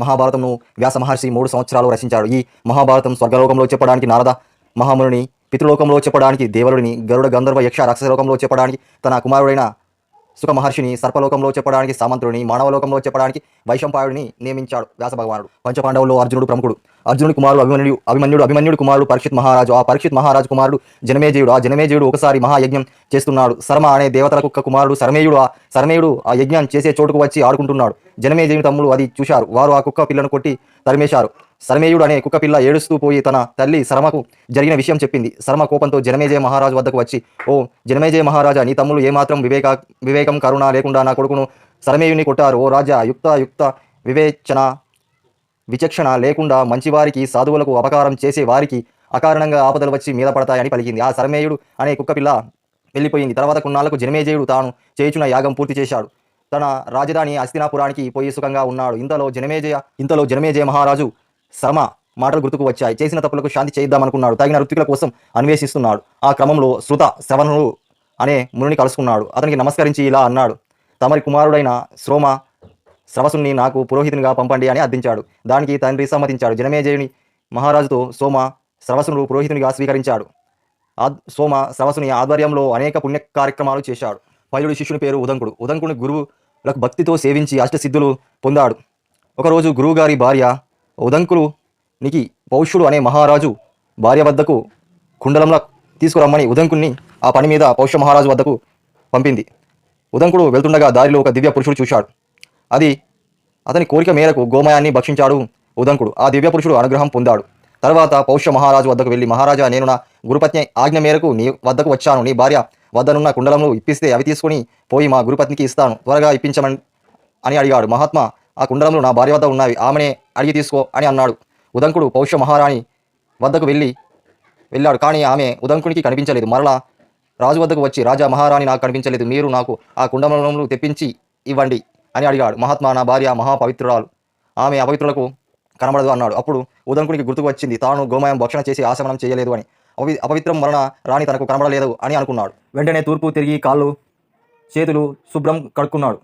మహాభారతంను వ్యాస మహర్షి 3 సంవత్సరాలు రచించాడు. ఈ మహాభారతం స్వర్గలోకంలో చెప్పడానికి నారద మహామునిని, పితృలోకంలో చెప్పడానికి దేవరుడిని, గరుడ గంధర్వ యక్ష రాక్షసలోకంలో చెప్పడానికి తన కుమారుడైన సుఖ మహర్షిని, సర్పలోకంలో చెప్పడానికి సామంతుడిని, మానవలోకంలో చెప్పడానికి వైశంపాయుడిని నియమించాడు వ్యాస భగవానుడు. పంచపాండవుల్లో అర్జునుడు ప్రముఖుడు. అర్జునుడి కుమారుడు అభిమన్యుడు కుమారుడు పరీక్షిత్ మహారాజు. ఆ పరీక్షిత్ మహారాజు కుమారుడు జనమేజయుడు. ఆ జనమేజయుడు ఒకసారి మహాయజ్ఞం చేస్తున్నాడు. శర్మ అనే దేవతల కుక్క కుమారుడు శరమేయుడు ఆ యజ్ఞం చేసే చోటుకు వచ్చి ఆడుకుంటున్నాడు. జనమేజయుని తమ్ముడు అది చూశారు. వారు ఆ కుక్క పిల్లను కొట్టి తరిమేశారు. శరమేయుడు అనే కుక్క పిల్ల ఏడుస్తూ పోయి తన తల్లి శర్మకు జరిగిన విషయం చెప్పింది. శర్మ కోపంతో జనమేజయ మహారాజు వద్దకు వచ్చి, ఓ జనమేజయ మహారాజా, నీ తమ్ముడు ఏమాత్రం వివేకం కరుణ లేకుండా నా కొడుకును శరమేయుని కొట్టారు. ఓ రాజా, యుక్త విచక్షణ లేకుండా మంచివారికి సాధువులకు అపకారం చేసే వారికి అకారణంగా ఆపదలు వచ్చి మీద పడతాయని పలికింది. ఆ శరమేయుడు అనే కుక్క పిల్ల వెళ్ళిపోయింది. తర్వాత కొన్నాళ్లకు జనమేజయుడు తాను చేయుచున్న యాగం పూర్తి చేశాడు. తన రాజధాని హస్తినాపురానికి పోయి సుఖంగా ఉన్నాడు. ఇంతలో జనమేజయ మహారాజు శర్మ మాటలు గుర్తుకు వచ్చాయి. చేసిన తప్పులకు శాంతి చేయిద్దామనుకున్నాడు. తగిన ఋత్వికుల కోసం అన్వేషిస్తున్నాడు. ఆ క్రమంలో శ్రవణుడు అనే మునిని కలుసుకున్నాడు. అతనికి నమస్కరించి ఇలా అన్నాడు, తమరి కుమారుడైన శ్రవసుని నాకు పురోహితునిగా పంపండి అని అర్థించాడు. దానికి తండ్రి సమ్మతించాడు. జనమేజయుని మహారాజుతో శ్రవసును పురోహితునిగా స్వీకరించాడు. శ్రవసుని ఆధ్వర్యంలో అనేక పుణ్య కార్యక్రమాలు చేశాడు. పైలుడి శిష్యుని పేరు ఉదంకుడు. ఉదంకుని గురువులకు భక్తితో సేవించి అష్టసిద్ధులు పొందాడు. ఒకరోజు గురువుగారి భార్య ఉదంకునికి పౌష్యుడు అనే మహారాజు భార్య వద్దకు కుండలంలో తీసుకురమ్మని ఉదంకుని ఆ పని మీద పౌష్య మహారాజు వద్దకు పంపింది. ఉదంకుడు వెళ్తుండగా దారిలో ఒక దివ్య పురుషుడు చూశాడు. అతని కోరిక మేరకు గోమయాన్ని భక్షించాడు ఉదంకుడు. ఆ దివ్య పురుషుడు అనుగ్రహం పొందాడు. తర్వాత పౌష్య మహారాజు వద్దకు వెళ్ళి, మహారాజా, నేను నా గురుపత్ని ఆజ్ఞ మేరకు నీ వద్దకు వచ్చాను. నీ భార్య వద్దనున్న కుండలంలో ఇప్పిస్తే అవి తీసుకుని పోయి మా గురుపత్నికి ఇస్తాను. త్వరగా ఇప్పించమని అని అడిగాడు. మహాత్మా, ఆ కుండలంలో నా భార్య వద్ద ఉన్నవి, ఆమెనే అడిగి తీసుకో అని అన్నాడు. ఉదంకుడు పౌష్య మహారాణి వద్దకు వెళ్ళాడు. కానీ ఆమె ఉదంకునికి కనిపించలేదు. మరలా రాజు వద్దకు వచ్చి, రాజా, మహారాణి నాకు కనిపించలేదు, మీరు నాకు ఆ కుండలంలో తెప్పించి ఇవ్వండి అని అడిగాడు. మహాత్మా, నా భార్య మహాపవిత్రురాలు, ఆమె అపవిత్రులకు కనబడదు అన్నాడు. అప్పుడు ఉదంకునికి గుర్తుకు వచ్చింది తాను గోమయం భక్షణ చేసి ఆశమనం చేయలేదు అని. అపవిత్రం వలన రాణి తనకు కనబడలేదు అని అనుకున్నాడు. వెంటనే తూర్పు తిరిగి కాళ్ళు చేతులు శుభ్రం కడుక్కున్నాడు.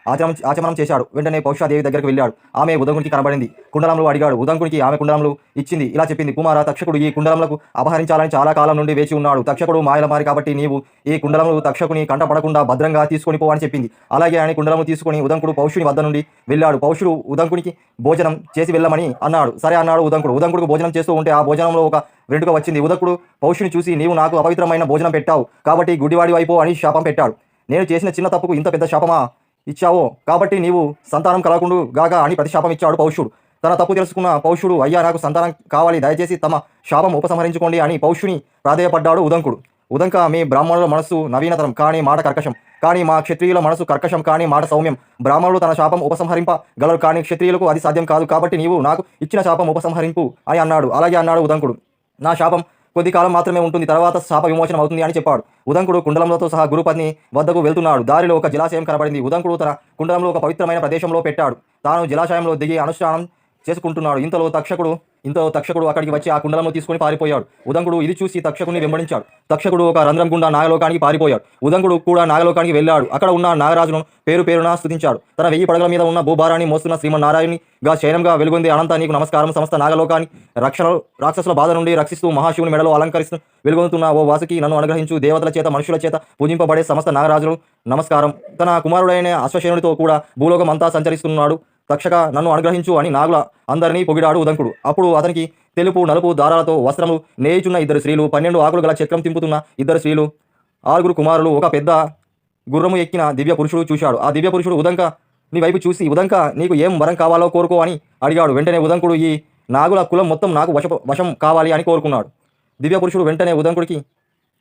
ఆచమనం చేశాడు. వెంటనే పౌష్యాదేవి దగ్గరికి వెళ్ళాడు. ఆమె ఉదంకునికి కనబడింది. కుండలంలో అడిగాడు. ఉదంకునికి ఆమె కుండలంలో ఇచ్చింది. ఇలా చెప్పింది, కుమార, తక్షకుడు ఈ కుండలములకు అపహరించాలని చాలా కాలం నుండి వేచి ఉన్నాడు. తక్షకుడు మాయల మారి కాబట్టి నీవు ఈ కుండలములు తక్షకుని కంటపడకుండా భద్రంగా తీసుకొని పో అని చెప్పింది. అలాగే అని కుండలము తీసుకుని ఉదంకుడు పౌష్యుని వద్ద నుండి వెళ్ళాడు. పౌష్యుడు ఉదంకునికి భోజనం చేసి వెళ్ళమని అన్నాడు. సరే అన్నాడు ఉదంకుడు. ఉదంకుడికి భోజనం చేస్తూ ఉంటే ఆ భోజనంలో ఒక వెంట్రుక వచ్చింది. ఉదంకుడు పౌష్యుని చూసి, నీవు నాకు అపవిత్రమైన భోజనం పెట్టావు కాబట్టి గుడ్డివాడి వైపో అని శాపం పెట్టాడు. నేను చేసిన చిన్న తప్పుకు ఇంత పెద్ద శాపమా ఇచ్చావో, కాబట్టి నీవు సంతానం కలగకుండా గాగా అని ప్రతిశాపం ఇచ్చాడు పౌష్యుడు. తన తప్పు తెలుసుకున్న పౌష్యుడు, అయ్యా, నాకు సంతానం కావాలి, దయచేసి తమ శాపం ఉపసంహరించుకోండి అని పౌష్యుని ప్రాధేయపడ్డాడు ఉదంకుడు. ఉదంక, మీ బ్రాహ్మణుల మనస్సు నవీనతరం కానీ మాట కర్కశం, కానీ మా క్షత్రియుల మనసు కర్కశం కానీ మాట సౌమ్యం. బ్రాహ్మణుడు తన శాపం ఉపసంహరింపగలరు కానీ క్షత్రియులకు అది సాధ్యం కాదు. కాబట్టి నీవు నాకు ఇచ్చిన శాపం ఉపసంహరింపు అని అన్నాడు. అలాగే అన్నాడు ఉదంకుడు. నా శాపం కొద్ది కాలం మాత్రమే ఉంటుంది, తర్వాత శాప విమోచనం అవుతుంది అని చెప్పాడు. ఉదంకుడు కుండలంతో సహా గురుపత్ని వద్దకు వెళ్తున్నాడు. దారిలో ఒక జలాశయం కనబడింది. ఉదంకుడు తన కుండలంలో ఒక పవిత్రమైన ప్రదేశంలో పెట్టాడు. తాను జలాశయంలో దిగి అనుష్ఠానం చేసుకుంటున్నాడు. ఇంతలో తక్షకుడు అక్కడికి వచ్చి ఆ కుండలను తీసుకుని పారిపోయాడు. ఉదంకుడు ఇది చూసి తక్షకుని వెంబడించాడు. తక్షకుడు ఒక రంధ్రం గుండా నాగలోకానికి పారిపోయాడు. ఉదంకుడు కూడా నాగలోకానికి వెళ్ళాడు. అక్కడ ఉన్న నాగరాజును పేరున స్తుతించాడు. తన 1000 పడగల మీద ఉన్న భూభారాన్ని మోస్తున్న శ్రీమన్నారాయణునిగా శయనంగా వెలుగొంది అనంత నీకు నమస్కారం. సమస్త నాగలోకాన్ని రాక్షసుల బాధ నుండి రక్షిస్తూ మహాశివుని మెడలో అలంకరిస్తూ వెలుగొందుతున్న ఓ వాసుకి నన్ను అనుగ్రహించు. దేవతల చేత మనుషుల చేత పూజింపబడే సమస్త నాగరాజులు నమస్కారం. తన కుమారుడైన అశ్వశేనుడితో కూడా భూలోకం అంతా సంచరిస్తున్నాడు. తక్షక, నన్ను అనుగ్రహించు అని నాగుల అందరినీ పొగిడాడు ఉదంకుడు. అప్పుడు అతనికి తెలుపు నలుపు దారాలతో వస్త్రములు నేయుచున్న 2 స్త్రీలు, 12 ఆకులు గల చక్రం తింపుతున్న 2 స్త్రీలు, 6 కుమారులు, ఒక పెద్ద గుర్రము ఎక్కిన దివ్య పురుషుడు చూశాడు. ఆ దివ్య పురుషుడు ఉదంక నీ వైపు చూసి, ఉదంక, నీకు ఏం వరం కావాలో కోరుకో అని అడిగాడు. వెంటనే ఉదంకుడు, ఈ నాగుల కులం మొత్తం నాకు వశం కావాలి అని కోరుకున్నాడు. దివ్య పురుషుడు వెంటనే ఉదంకుడికి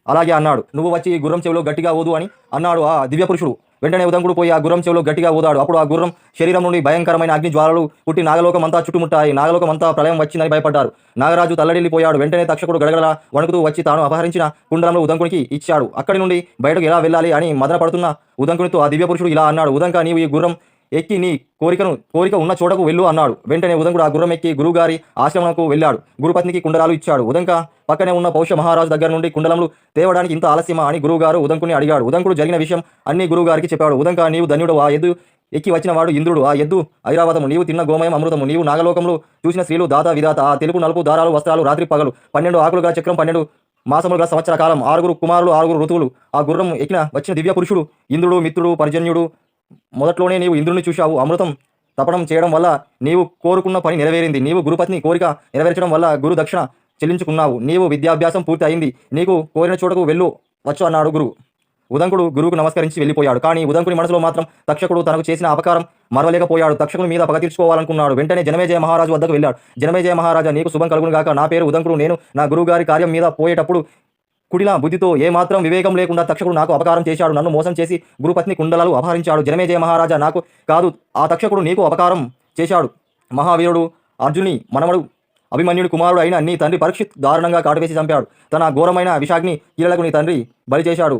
అలాగే అన్నాడు. నువ్వు వచ్చి ఈ గుర్రం చెవిలో గట్టిగా ఊదు అని అన్నాడు ఆ దివ్య పురుషుడు. వెంటనే ఉదంకుడు పోయి ఆ గుర్రం చెవిలో గట్టిగా ఊదాడు. అప్పుడు ఆ గుర్రం శరీరం నుండి భయంకరమైన అగ్ని జ్వాలలు పుట్టి నాగలోకం అంతా చుట్టుముట్టాయి. నాగలోకం అంతా ప్రళయం వచ్చిందని భయపడ్డారు. నాగరాజు తల్లడిల్లిపోయాడు. వెంటనే తక్షకుడు గడగడలా వణుకుతూ వచ్చి తాను అపహరించిన కుండలంలో ఉదంకునికి ఇచ్చాడు. అక్కడి నుండి బయటకు ఎలా వెళ్ళాలి అని మదన పడుతున్న ఉదంకునితో ఆ దివ్య పురుషుడు ఇలా అన్నాడు. ఉదంక, నీవు ఈ గుర్రం ఎక్కి నీ కోరిక ఉన్న చోటకు వెళ్ళు అన్నాడు. వెంటనే ఉదంకుడు ఆ గుర్రం ఎక్కి గురువుగారి ఆశ్రమంకు వెళ్ళాడు. గురుపత్నికి కుండలాలు ఇచ్చాడు. ఉదంక పక్కనే ఉన్న పౌష్య మహారాజు దగ్గర నుండి కుండలములు తేవడానికి ఇంత ఆలస్యమా అని గురువుగారు ఉదంకుని అడిగాడు. ఉదంకుడు జరిగిన విషయం అన్ని గురువుగారికి చెప్పాడు. ఉదంక, నీవు ధన్యుడు, ఆ ఎద్దు ఎక్కి వచ్చిన వాడు ఇంద్రుడు. ఆ ఎద్దు ఐరావతము, నీవు తిన్న గోమయం అమృతము, నీవు నాగలోకంలో చూసిన స్త్రీలు దాత విధాత, ఆ తెలుపు నలుపు దారాలు వస్త్రాలు రాత్రి పగలు, 12 ఆకులుగా చక్రం, 12 మాసములుగా సంవత్సర కాలం, 6 కుమారులు 6 ఋతువులు. ఆ గుర్రం ఎక్కిన వచ్చిన దివ్య పురుషుడు ఇంద్రుడు, మిత్రుడు, పర్జన్యుడు. మొదట్లోనే నీవు ఇంద్రుని చూశావు. అమృతం తపనం చేయడం వల్ల నీవు కోరుకున్న పని నెరవేరింది. నీవు గురుపత్ని కోరిక నెరవేర్చడం వల్ల గురు దక్షిణ చెల్లించుకున్నావు. నీవు విద్యాభ్యాసం పూర్తి అయింది. నీకు కోరిన చోటకు వెళ్ళు వచ్చు అన్నాడు గురువు. ఉదంకుడు గురువుకు నమస్కరించి వెళ్ళిపోయాడు. కానీ ఉదంకుని మనసులో మాత్రం తక్షకుడు తనకు చేసిన అపకారం మరవలేకపోయాడు. తక్షకుని మీద పగ తీర్చుకోవాలనుకున్నాడు. వెంటనే జనమేజయ మహారాజు వద్దకు వెళ్ళాడు. జనమేజయ మహారాజా, నీకు శుభం కలుగును గాక. నా పేరు ఉదంకుడు. నేను నా గురువు గారి కార్యం మీద పోయేటప్పుడు కుడిలా బుద్ధితో ఏమాత్రం వివేకం లేకుండా తక్షకుడు నాకు అపకారం చేశాడు. నన్ను మోసం చేసి గురుపత్ని కుండలాలు అపహరించాడు. జనమేజయ మహారాజా, నాకు కాదు, ఆ తక్షకుడు నీకు అపకారం చేశాడు. మహావీరుడు అర్జుని మనవడు అభిమన్యుడి కుమారుడు అయిన నీ తండ్రి పరీక్షిత్ దారుణంగా కాటువేసి చంపాడు. తన ఘోరమైన విషాగ్ని కీలలకు నీ తండ్రి బలి చేశాడు.